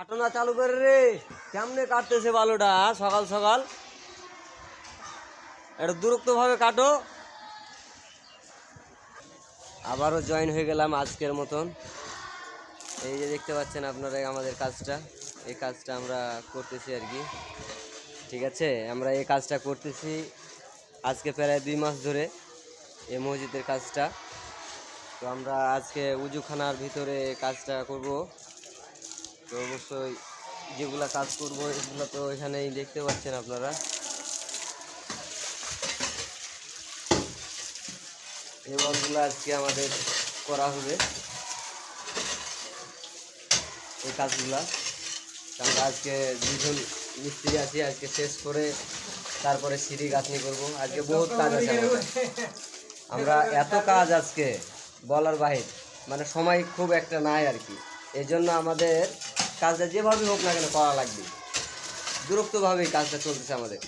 কাটো না চালু করে রে, কেমনে কাটতেছে বালুটা সকাল সকাল। এটা দূরত্ব ভাবে কাটো। আবারও জয়েন হয়ে গেলাম আজকের মতন। এই যে দেখতে পাচ্ছেন আপনারা আমাদের কাজটা, এই কাজটা আমরা করতেছি আর কি। ঠিক আছে, আমরা এই কাজটা করতেছি আজকে প্রায় 2 মাস ধরে, এই মসজিদের কাজটা। তো আমরা আজকে উজুখানার ভিতরে কাজটা করব। তো অবশ্যই যেগুলা কাজ করব এগুলো তো এখানেই দেখতে পাচ্ছেন আপনারা। এই বলগুলো আজকে আমাদের করা হবে, এই কাজগুলা। আমরা আজকে 2জন মিস্ত্রি আছি, আজকে শেষ করে তারপরে সিঁড়ি গাঁথনি করবো। আজকে বহুত কাজ আছে আমাদের। আমরা এত কাজ আজকে বলার বাহির, মানে সময় খুব একটা নাই আর কি। এই জন্য আমাদের কাজটা যেভাবে হোক না কেন করা লাগবে, দূরত্বভাবেই কাজটা চলতেছে আমাদের।